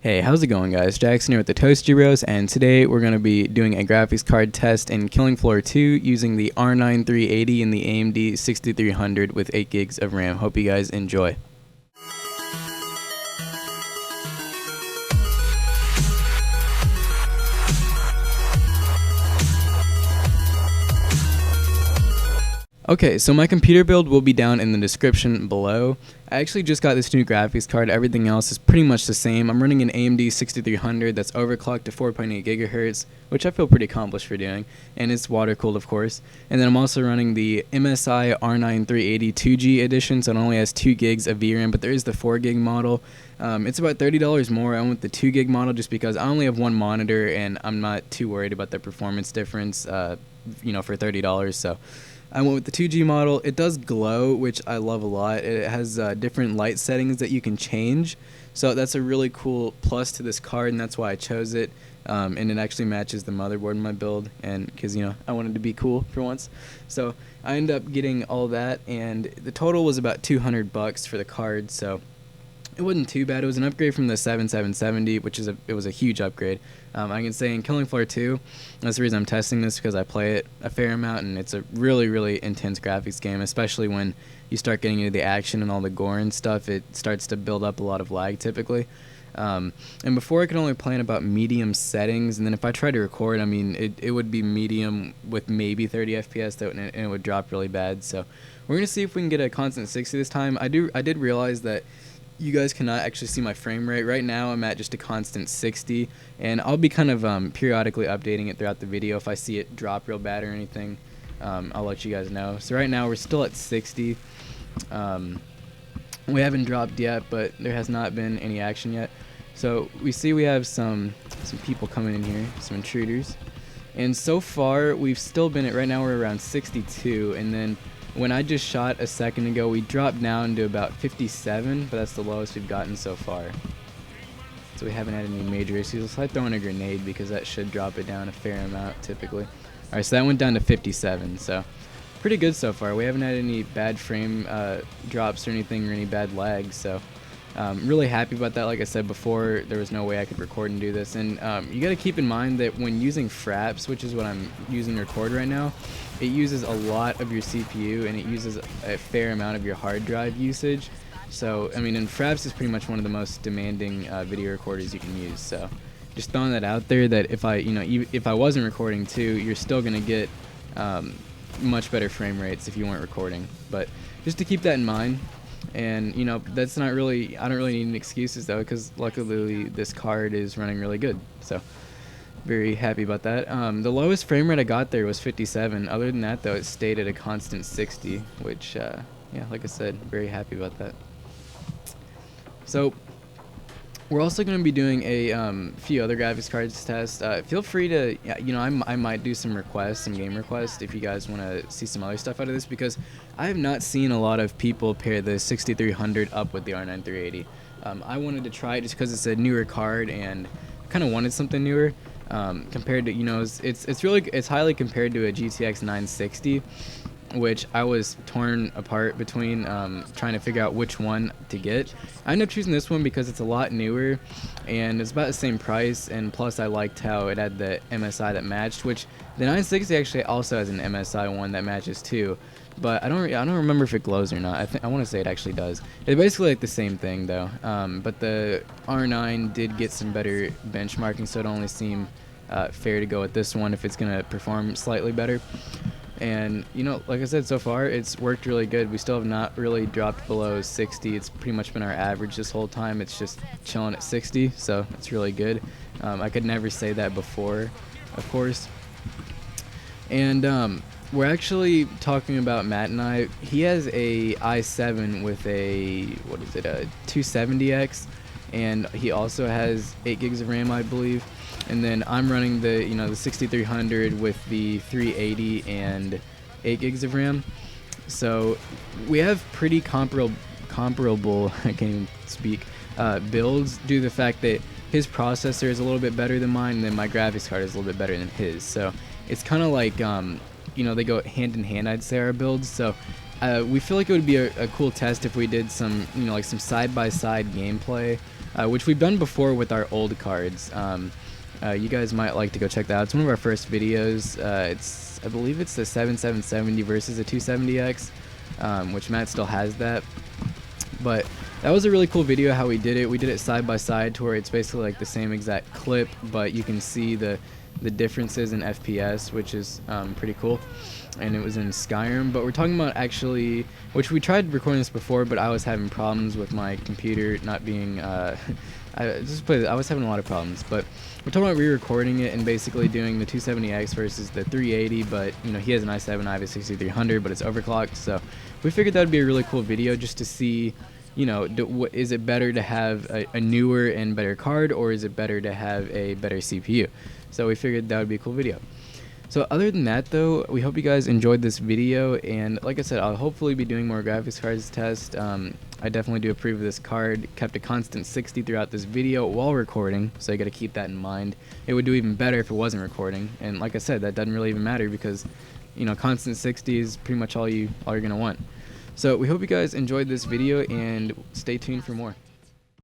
Hey, how's it going, guys? Jackson here with the Toasty Bros, and today we're going to be doing a graphics card test in Killing Floor 2 using the R9 380 and the AMD 6300 with 8 gigs of RAM. Hope you guys enjoy. Okay, so my computer build will be down in the description below. I actually just got this new graphics card. Everything else is pretty much the same. I'm running an AMD 6300 that's overclocked to 4.8 gigahertz, which I feel pretty accomplished for doing, and it's water cooled, of course. And then I'm also running the MSI R9 380 2G edition, so it only has 2 gigs of VRAM, but there is the 4 gig model. It's about $30 more. I went with the 2 gig model just because I only have one monitor and I'm not too worried about the performance difference, for $30. So I went with the 2G model. It does glow, which I love a lot. It has different light settings that you can change, so that's a really cool plus to this card, and that's why I chose it. And it actually matches the motherboard in my build, and because I wanted to be cool for once. So I ended up getting all that, and the total was about $200 for the card. So it wasn't too bad. It was an upgrade from the 7770, which is it was a huge upgrade. I can say in Killing Floor 2, that's the reason I'm testing this, because I play it a fair amount, and it's a really, really intense graphics game, especially when you start getting into the action and all the gore and stuff. It starts to build up a lot of lag typically. And before I could only play in about medium settings, and then if I tried to record, I mean, it would be medium with maybe 30 FPS, and it would drop really bad. So we're going to see if we can get a constant 60 this time. I did realize that you guys cannot actually see my frame rate. Right now I'm at just a constant 60, and I'll be kind of periodically updating it throughout the video. If I see it drop real bad or anything, I'll let you guys know. So right now we're still at 60. We haven't dropped yet, but there has not been any action yet. So we see we have some people coming in here, some intruders, and so far we've still been at, right now we're around 62, and then when I just shot a second ago, we dropped down to about 57, but that's the lowest we've gotten so far. So we haven't had any major issues. Let's try throwing a grenade, because that should drop it down a fair amount typically. Alright, so that went down to 57, so pretty good so far. We haven't had any bad frame drops or anything, or any bad lag, so really happy about that. Like I said before, there was no way I could record and do this, and you got to keep in mind that when using fraps, which is what I'm using to record right now, it uses a lot of your CPU, and it uses a fair amount of your hard drive usage. So I mean, and fraps is pretty much one of the most demanding video recorders you can use. So just throwing that out there, that if I wasn't recording too, you're still gonna get much better frame rates if you weren't recording. But just to keep that in mind. And that's not really, I don't really need any excuses though, because luckily this card is running really good, so very happy about that. The lowest frame rate I got there was 57. Other than that though, it stayed at a constant 60, which yeah, like I said, very happy about that. So we're also going to be doing a few other graphics cards tests. Feel free to, I might do some game requests, if you guys want to see some other stuff out of this, because I have not seen a lot of people pair the 6300 up with the R9 380. I wanted to try it just because it's a newer card, and kind of wanted something newer. Compared to, it's highly compared to a GTX 960, which I was torn apart between trying to figure out which one to get. I ended up choosing this one because it's a lot newer, and it's about the same price, and plus I liked how it had the MSI that matched, which the 960 actually also has an MSI one that matches too, but I don't remember if it glows or not. I want to say it actually does. It's basically like the same thing though, but the R9 did get some better benchmarking, so it only seemed fair to go with this one if it's going to perform slightly better. And like I said, so far it's worked really good. We still have not really dropped below 60. It's pretty much been our average this whole time. It's just chilling at 60, so it's really good. I could never say that before, of course. And we're actually talking about Matt and I. He has a i7 with a, a 270X, and he also has 8 gigs of RAM, I believe. And then I'm running the the 6300 with the 380 and 8 gigs of RAM. So we have pretty comparable I can't even speak, builds, due to the fact that his processor is a little bit better than mine, and then my graphics card is a little bit better than his. So it's kind of like they go hand in hand, I'd say, our builds. So we feel like it would be a cool test if we did some like some side by side gameplay which we've done before with our old cards. You guys might like to go check that out. It's one of our first videos. I believe it's the 7770 versus a 270X, which Matt still has that. But that was a really cool video how we did it. We did it side by side to where it's basically like the same exact clip, but you can see the differences in FPS, which is pretty cool. And it was in Skyrim, but we're talking about actually, which we tried recording this before, but I was having problems with my computer not being, I was having a lot of problems, but we're talking about re-recording it and basically doing the 270X versus the 380, but you know, he has an i7, I have a 6300, but it's overclocked, so we figured that would be a really cool video just to see, you know, is it better to have a newer and better card, or is it better to have a better CPU? So we figured that would be a cool video. So other than that though, we hope you guys enjoyed this video, and like I said, I'll hopefully be doing more graphics cards test. I definitely do approve of this card. Kept a constant 60 throughout this video while recording, so you got to keep that in mind. It would do even better if it wasn't recording, and like I said, that doesn't really even matter because, you know, constant 60 is pretty much all you're gonna want. So we hope you guys enjoyed this video, and stay tuned for more.